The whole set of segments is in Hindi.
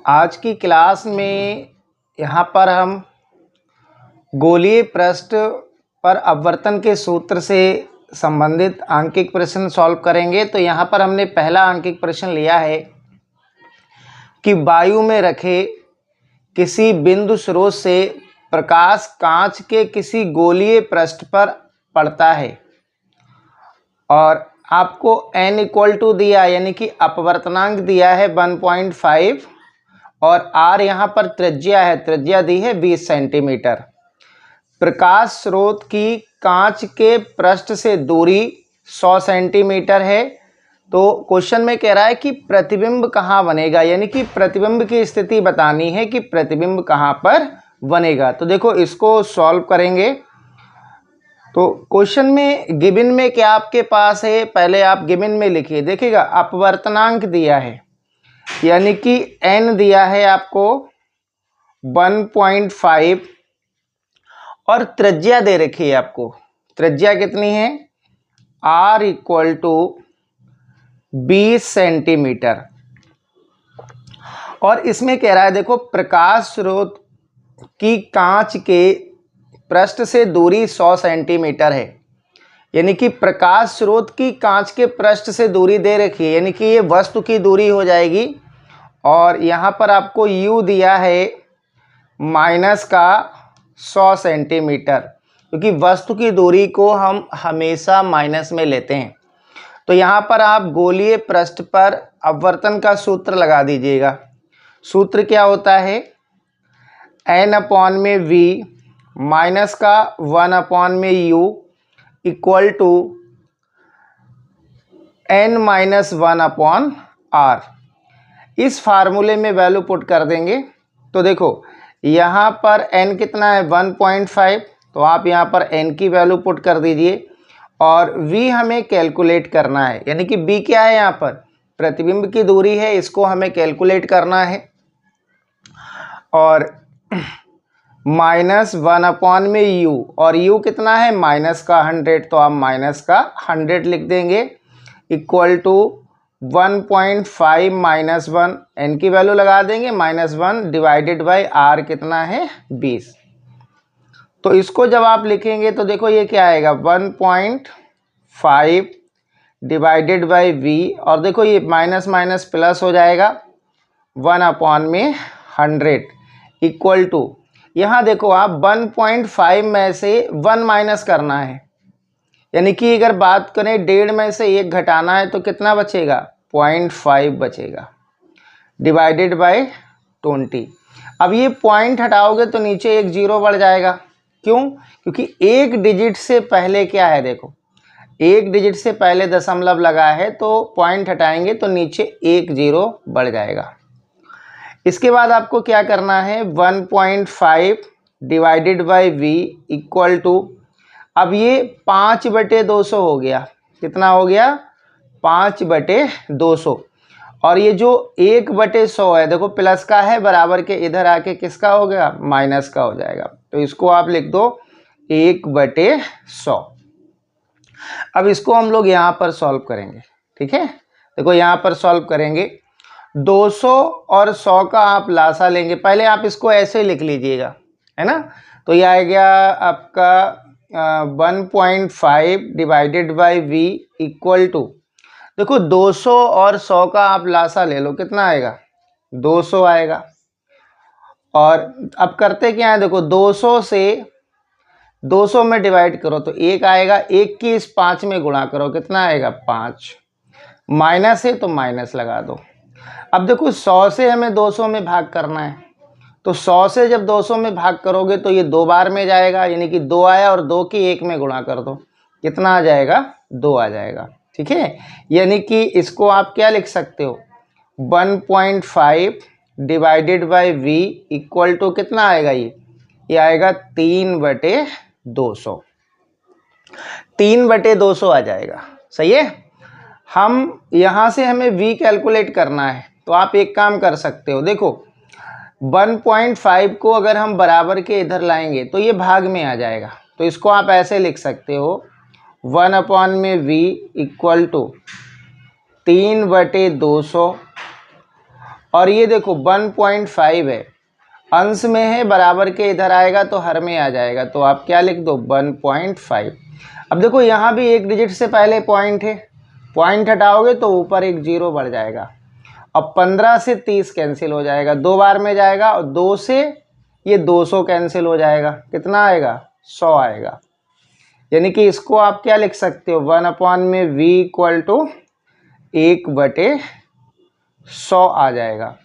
आज की क्लास में यहाँ पर हम गोलीय पृष्ठ पर अपवर्तन के सूत्र से संबंधित आंकिक प्रश्न सॉल्व करेंगे। तो यहाँ पर हमने पहला आंकिक प्रश्न लिया है कि वायु में रखे किसी बिंदु स्रोत से प्रकाश कांच के किसी गोलीय पृष्ठ पर पड़ता है और आपको n इक्वल टू दिया यानी कि अपवर्तनांक दिया है 1.5 और r यहाँ पर त्रिज्या है, त्रिज्या दी है 20 सेंटीमीटर। प्रकाश स्रोत की कांच के पृष्ठ से दूरी 100 सेंटीमीटर है। तो क्वेश्चन में कह रहा है कि प्रतिबिंब कहाँ बनेगा, यानी कि प्रतिबिंब की स्थिति बतानी है कि प्रतिबिंब कहाँ पर बनेगा। तो देखो इसको सॉल्व करेंगे। तो क्वेश्चन में गिवन में क्या आपके पास है, पहले आप गिवन में लिखिए। देखिएगा अपवर्तनांक दिया है यानी कि n दिया है आपको 1.5 और त्रिज्या दे रखी है आपको। त्रिज्या कितनी है, r इक्वल टू 20 सेंटीमीटर। और इसमें कह रहा है देखो प्रकाश स्रोत की कांच के पृष्ठ से दूरी 100 सेंटीमीटर है, यानी कि प्रकाश स्रोत की कांच के पृष्ठ से दूरी दे रखी है, यानी कि ये वस्तु की दूरी हो जाएगी। और यहाँ पर आपको u दिया है माइनस का 100 सेंटीमीटर, क्योंकि वस्तु की दूरी को हम हमेशा माइनस में लेते हैं। तो यहाँ पर आप गोलीय पृष्ठ पर अपवर्तन का सूत्र लगा दीजिएगा। सूत्र क्या होता है, n अपॉन में v माइनस का 1 अपॉन में u equal to n minus 1 upon r। इस फार्मूले में वैल्यू पुट कर देंगे। तो देखो यहाँ पर n कितना है 1.5, तो आप यहाँ पर n की वैल्यू पुट कर दीजिए और v हमें कैलकुलेट करना है, यानी कि b क्या है, यहाँ पर प्रतिबिंब की दूरी है, इसको हमें कैलकुलेट करना है। और माइनस 1 अपॉन में u, और u कितना है माइनस का 100, तो आप माइनस का 100 लिख देंगे इक्वल टू 1.5 माइनस 1, n की वैल्यू लगा देंगे -1 डिवाइडेड बाई r कितना है 20। तो इसको जब आप लिखेंगे तो देखो ये क्या आएगा 1.5 डिवाइडेड बाई v, और देखो ये माइनस माइनस प्लस हो जाएगा 1 अपॉन में 100 इक्वल टू, यहाँ देखो आप 1.5 में से 1 माइनस करना है, यानी कि अगर बात करें 1.5 में से 1 घटाना है तो कितना बचेगा 0.5 बचेगा डिवाइडेड बाय 20। अब ये पॉइंट हटाओगे तो नीचे एक जीरो बढ़ जाएगा। क्यों, क्योंकि एक डिजिट से पहले क्या है, देखो एक डिजिट से पहले दशमलव लगा है, तो पॉइंट हटाएंगे तो नीचे एक जीरो बढ़ जाएगा। इसके बाद आपको क्या करना है 1.5 divided by v equal to, अब ये 5/200 हो गया, कितना हो गया 5/200, और ये जो 1/100 है देखो प्लस का है, बराबर के इधर आके किसका हो गया माइनस का हो जाएगा। तो इसको आप लिख दो 1/100। अब इसको हम लोग यहाँ पर सॉल्व करेंगे, ठीक है। देखो यहाँ पर सॉल्व करेंगे, 200 और 100 का आप लासा लेंगे। पहले आप इसको ऐसे लिख लीजिएगा, है ना। तो ये आ गया आपका 1.5 divided by v equal to, देखो 200 और 100 का आप लासा ले लो, कितना आएगा 200 आएगा। और अब करते क्या है, देखो 200 से 200 में डिवाइड करो तो 1 आएगा, 1 की इस 5 में गुणा करो, कितना आएगा 5, माइनस है तो माइनस लगा दो। अब देखो 100 से हमें 200 में भाग करना है, तो 100 से जब 200 में भाग करोगे तो ये 2 बार में जाएगा, यानी कि 2 आया और 2 की 1 में गुणा कर दो, कितना आ जाएगा 2 आ जाएगा, ठीक है। यानी कि इसको आप क्या लिख सकते हो 1.5 divided by v equal to कितना आएगा, ये आएगा 3/200, 3/200 आ जाएगा, सही है। हम यहाँ से हमें v कैलकुलेट करना है, तो आप एक काम कर सकते हो, देखो 1.5 को अगर हम बराबर के इधर लाएंगे तो ये भाग में आ जाएगा। तो इसको आप ऐसे लिख सकते हो 1 अपॉन में v इक्वल टू 3/200 और ये देखो 1.5 है, अंश में है, बराबर के इधर आएगा तो हर में आ जाएगा, तो आप क्या लिख दो 1.5। अब देखो यहाँ भी एक डिजिट से पहले पॉइंट है, पॉइंट हटाओगे तो ऊपर एक जीरो बढ़ जाएगा। अब 15 से 30 कैंसिल हो जाएगा, 2 बार में जाएगा, और 2 से ये 200 कैंसिल हो जाएगा, कितना आएगा 100 आएगा। यानी कि इसको आप क्या लिख सकते हो 1/v = 1/100 आ जाएगा।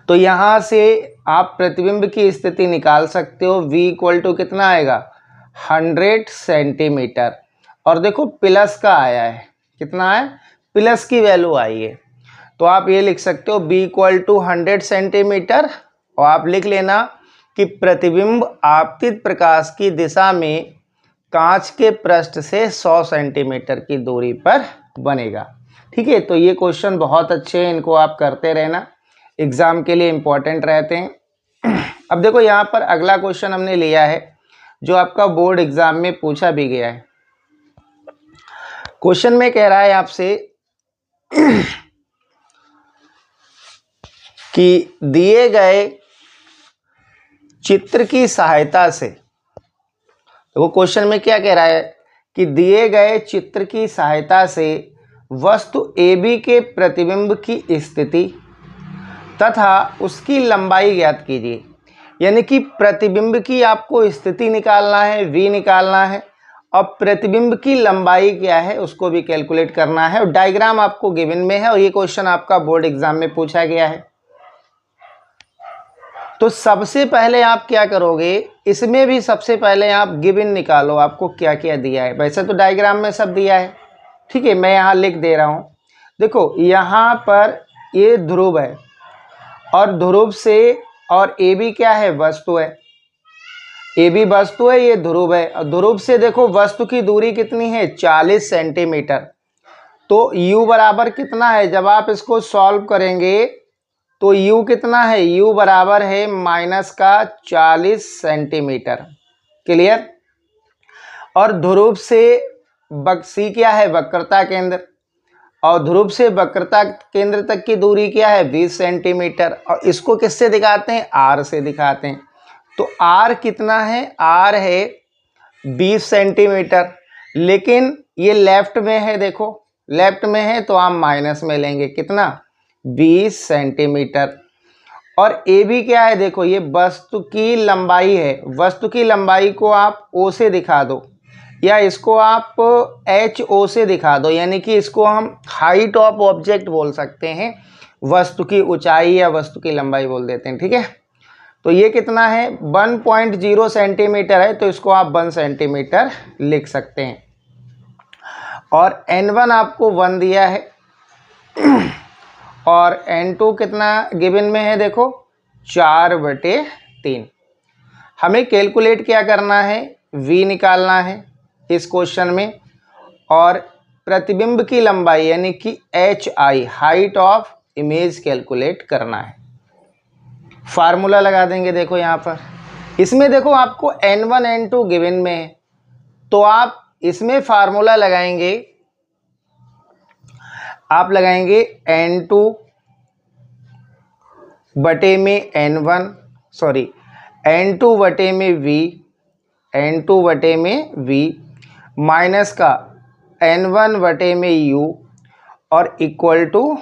तो यहाँ से आप प्रतिबिंब की स्थिति निकाल सकते हो। v = कितना आएगा 100 सेंटीमीटर, और देखो प्लस का आया है, कितना है प्लस की वैल्यू आई है, तो आप ये लिख सकते हो b = 100 सेंटीमीटर। और आप लिख लेना कि प्रतिबिंब आपतित प्रकाश की दिशा में कांच के पृष्ठ से 100 सेंटीमीटर की दूरी पर बनेगा। ठीक है, तो ये क्वेश्चन बहुत अच्छे हैं, इनको आप करते रहना, एग्जाम के लिए इम्पोर्टेंट रहते हैं। अब देखो यहाँ पर अगला क्वेश्चन हमने लिया है जो आपका बोर्ड एग्जाम में पूछा भी गया है। क्वेश्चन में कह रहा है आपसे कि दिए गए चित्र की सहायता से, तो क्वेश्चन में क्या कह रहा है कि दिए गए चित्र की सहायता से वस्तु AB के प्रतिबिंब की स्थिति तथा उसकी लंबाई ज्ञात कीजिए। यानी कि प्रतिबिंब की आपको स्थिति निकालना है, V निकालना है, और प्रतिबिंब की लंबाई क्या है उसको भी कैलकुलेट करना है, और डायग्राम आपको गिवन में है, और ये क्वेश्चन आपका बोर्ड एग्जाम में पूछा गया है। तो सबसे पहले आप क्या करोगे, इसमें भी सबसे पहले आप गिवन निकालो, आपको क्या क्या दिया है। वैसे तो डायग्राम में सब दिया है, ठीक है, मैं यहाँ लिख दे रहा हूँ। देखो यहाँ पर ये ध्रुव है, और ध्रुव से, और AB क्या है वस्तु है, AB वस्तु है, ये ध्रुव है, और ध्रुव से देखो वस्तु की दूरी कितनी है 40 सेंटीमीटर। तो U बराबर कितना है, जब आप इसको सॉल्व करेंगे तो U कितना है, U बराबर है -40 सेंटीमीटर। क्लियर। और ध्रुव से C क्या है वक्रता केंद्र, और ध्रुव से वक्रता केंद्र तक की दूरी क्या है 20 सेंटीमीटर, और इसको किससे दिखाते हैं R से दिखाते हैं। तो R कितना है, R है 20 सेंटीमीटर, लेकिन ये लेफ्ट में है, देखो लेफ्ट में है तो आप माइनस में लेंगे, कितना 20 सेंटीमीटर। और AB क्या है, देखो ये वस्तु की लंबाई है, वस्तु की लंबाई को आप O से दिखा दो, या इसको आप HO से दिखा दो, यानी कि इसको हम हाइट ऑफ ऑब्जेक्ट बोल सकते हैं, वस्तु की ऊंचाई या वस्तु की लंबाई बोल देते हैं। ठीक है, तो ये कितना है 1.0 सेंटीमीटर है, तो इसको आप 1 सेंटीमीटर लिख सकते हैं। और N1 आपको 1 दिया है, और N2 कितना गिवन में है, देखो 4/3। हमें कैलकुलेट क्या करना है, V निकालना है इस क्वेश्चन में, और प्रतिबिंब की लंबाई यानी कि HI height of image calculate करना है। फार्मूला लगा देंगे, देखो यहाँ पर इसमें देखो आपको N1 N2 गिवन में है, तो आप इसमें फार्मूला लगाएंगे, आप लगाएंगे N2 बटे में N1, सॉरी N2 बटे में V, N2 बटे में V माइनस का N1 बटे में U, और equal to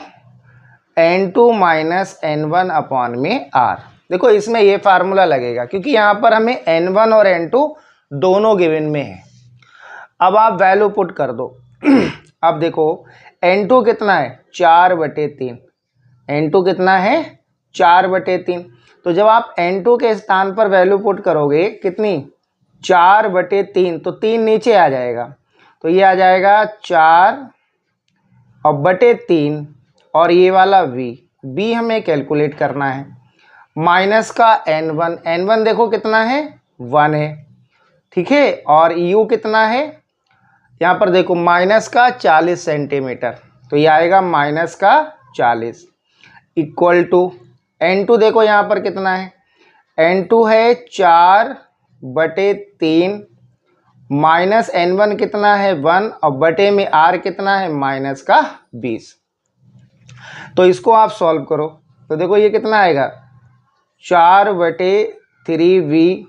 N2 minus N1 upon में R। देखो इसमें ये फार्मूला लगेगा क्योंकि यहाँ पर हमें N1 और N2 दोनों गिवन में है। अब आप वैल्यू पुट कर दो। अब देखो N2 कितना है 4/3, N2 कितना है 4/3। तो जब आप N2 के स्थान पर वैल्यू पुट करोगे कितनी 4/3, तो 3 नीचे आ जाएगा, तो ये आ जाएगा 4 और बटे 3, और ये वाला V हमें कैलकुलेट करना है, माइनस का N1 देखो कितना है 1 है, ठीक है, और U कितना है यहाँ पर देखो माइनस का 40 सेंटीमीटर, तो ये आएगा माइनस का 40 इक्वल टू N2 देखो यहाँ पर कितना है, N2 है 4/3 माइनस N1 कितना है 1, और बटे में R कितना है -20। तो इसको आप सॉल्व करो तो देखो ये कितना आएगा 4/3v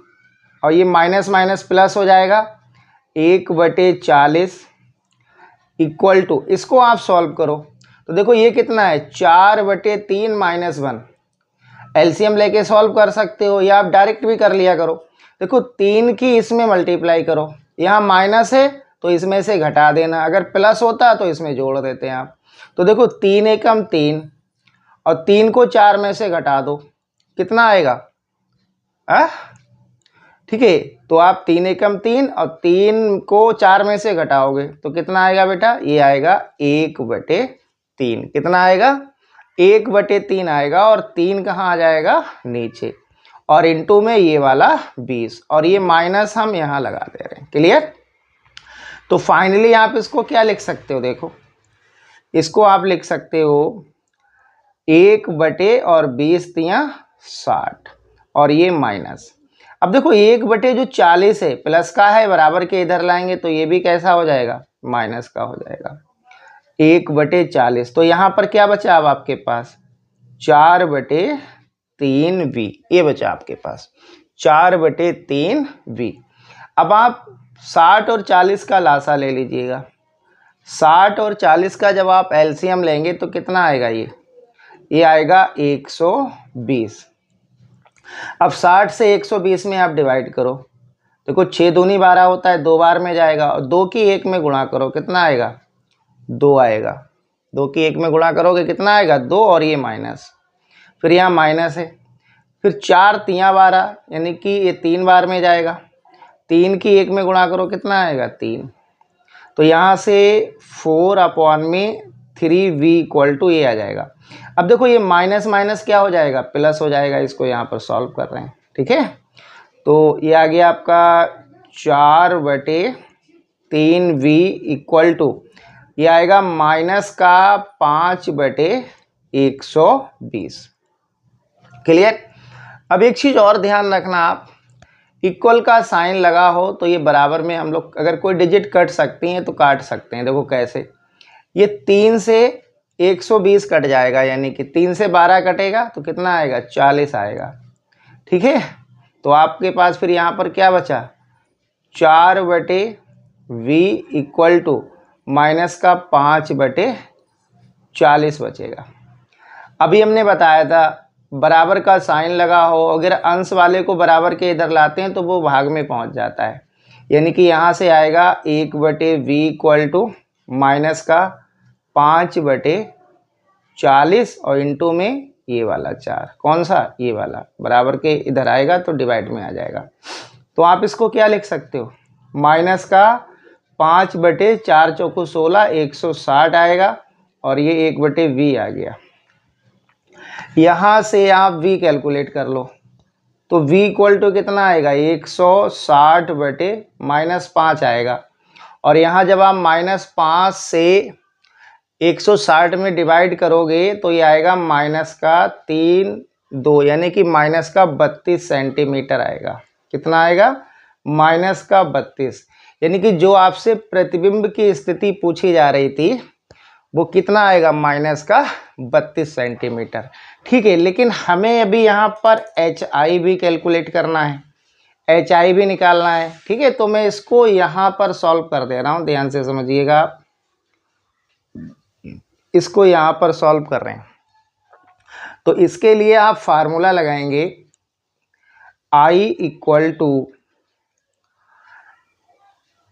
और ये माइनस माइनस प्लस हो जाएगा 1/40 इक्वल टू, इसको आप सॉल्व करो तो देखो ये कितना है 4/3 माइनस 1। एलसीएम लेके सॉल्व कर सकते हो या आप डायरेक्ट भी कर लिया करो। देखो 3 की इसमें मल्टीप्लाई करो, यहाँ माइनस है तो इसमें से घटा देना, अगर प्लस होता तो इसमें जोड़ देते हैं आप। तो देखो 3 एकम 3 और 3 को 4 में से घटा दो, कितना आएगा? ठीक है, तो आप 3 एकम 3 और 3 को 4 में से घटाओगे तो कितना आएगा बेटा? ये आएगा 1/3। कितना आएगा? 1/3 आएगा और 3 कहाँ आ जाएगा? नीचे, और इनटू में ये वाला 20 और ये माइनस हम यहाँ लगा दे रहे हैं। क्लियर? तो फाइनली आप इसको क्या लिख सकते हो? देखो इसको आप लिख सकते हो 1/20 और ये माइनस। अब देखो 1/40 है प्लस का है, बराबर के इधर लाएंगे तो ये भी कैसा हो जाएगा? माइनस का हो जाएगा। 1/40 तो यहाँ पर क्या बचा अब आपके पास? 4/3v, ये बचा आपके पास 4/3v। अब आप 60 और 40 का लासा ले लीजिएगा। 60 और 40 का जब आप एलसीएम लेंगे तो कितना आएगा? ये आएगा 120। अब 60 से 120 में आप डिवाइड करो, देखो 6 दूनी 12 होता है, 2 बार में जाएगा और 2 की 1 में गुणा करो, कितना आएगा? 2 आएगा। 2 की 1 में गुणा करोगे कितना आएगा? 2 और ये माइनस, फिर यहाँ माइनस है, फिर 4 तियाँ 12 यानी कि ये 3 बार में जाएगा, 3 की 1 में गुणा करो कितना आएगा? 3। तो यहाँ से 4/3v इक्वल टू ये आ जाएगा। अब देखो ये माइनस माइनस क्या हो जाएगा? प्लस हो जाएगा। इसको यहाँ पर सॉल्व कर रहे हैं, ठीक है। तो ये आ गया आपका 4/3v इक्वल टू ये आएगा माइनस का 5/120। क्लियर? अब एक चीज़ और ध्यान रखना, आप इक्वल का साइन लगा हो तो ये बराबर में हम लोग अगर कोई डिजिट कट सकती हैं तो काट सकते हैं। देखो कैसे? ये 3 से 120 कट जाएगा, यानी कि 3 से 12 कटेगा तो कितना आएगा? 40 आएगा, ठीक है। तो आपके पास फिर यहाँ पर क्या बचा? 4/v इक्वल टू माइनस का 5/40 बचेगा। अभी हमने बताया था बराबर का साइन लगा हो, अगर अंश वाले को बराबर के इधर लाते हैं तो वो भाग में पहुंच जाता है, यानी कि यहाँ से आएगा 1/v इक्वल टू माइनस का 5/40 और इंटू में ये वाला 4, कौन सा? ये वाला बराबर के इधर आएगा तो डिवाइड में आ जाएगा। तो आप इसको क्या लिख सकते हो? माइनस का 5/4 चौको 16, 160 आएगा और ये 1/v आ गया। यहाँ से आप v कैलकुलेट कर लो तो v इक्वल टू कितना आएगा? 160/-5 आएगा। और यहाँ जब आप -5 से 160 में डिवाइड करोगे तो ये आएगा माइनस का 3/2 यानी कि माइनस का 32 सेंटीमीटर आएगा। कितना आएगा? माइनस का 32, यानी कि जो आपसे प्रतिबिंब की स्थिति पूछी जा रही थी वो कितना आएगा? माइनस का 32 सेंटीमीटर। ठीक है, लेकिन हमें अभी यहाँ पर HI भी कैलकुलेट करना है, HI भी निकालना है, ठीक है। तो मैं इसको यहाँ पर सॉल्व कर दे रहा हूँ, ध्यान से समझिएगा आप। इसको यहाँ पर सॉल्व कर रहे हैं तो इसके लिए आप फार्मूला लगाएंगे I equal to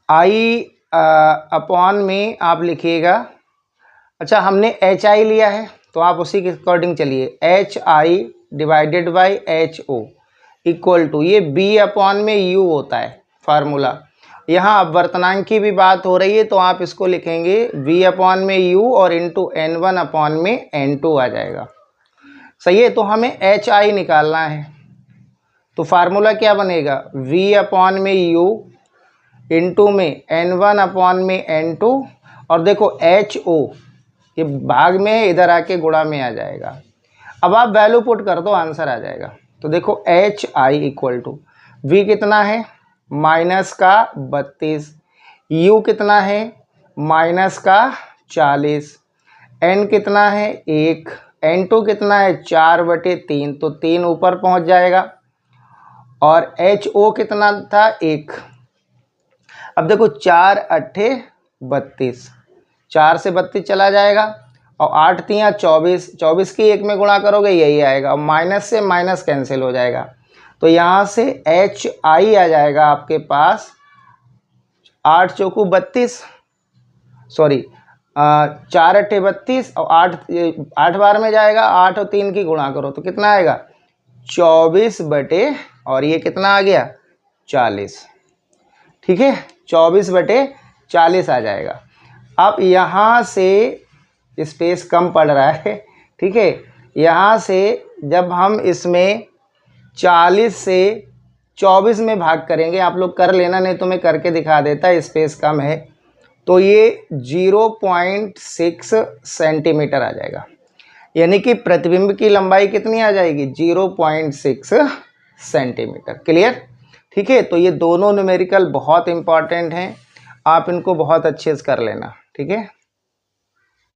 I upon में आप लिखिएगा, अच्छा हमने HI लिया है तो आप उसी के अकॉर्डिंग चलिए, HI divided by HO equal to ये B अपॉन में U होता है फार्मूला। यहाँ अपवर्तनांक की भी बात हो रही है तो आप इसको लिखेंगे V अपॉन में U और इंटू N1 अपॉन में N2 आ जाएगा। सही है, तो हमें HI निकालना है तो फार्मूला क्या बनेगा? V अपॉन में U इंटू में N1 अपॉन में N2 और देखो HO ये भाग में इधर आके गुणा में आ जाएगा। अब आप वैल्यू पुट कर दो, आंसर आ जाएगा। तो देखो HI इक्वल टू V कितना है? माइनस का 32, U कितना है? माइनस का 40, n कितना है 1, n2 कितना है 4/3, तो 3 ऊपर पहुंच जाएगा। और HO कितना था 1। अब देखो 4 अट्ठे 32, 4 से 32 चला जाएगा और 8 तियाँ 24, 24 की 1 में गुणा करोगे यही आएगा और माइनस से माइनस कैंसिल हो जाएगा। तो यहाँ से HI आ जाएगा आपके पास 8 चौकू 32, सॉरी 4 अट्ठे 32 और 8 बार में जाएगा, 8 और 3 की गुणा करो तो कितना आएगा 24 बटे, और ये कितना आ गया 40। ठीक है, 24/40 आ जाएगा। अब यहाँ से स्पेस कम पड़ रहा है, ठीक है, यहाँ से जब हम इसमें 40 से 24 में भाग करेंगे, आप लोग कर लेना नहीं तो मैं करके दिखा देता, स्पेस कम है, तो ये 0.6 सेंटीमीटर आ जाएगा। यानी कि प्रतिबिंब की लंबाई कितनी आ जाएगी 0.6 सेंटीमीटर। क्लियर? ठीक है, तो ये दोनों न्यूमेरिकल बहुत इंपॉर्टेंट हैं, आप इनको बहुत अच्छे से कर लेना। ठीक है।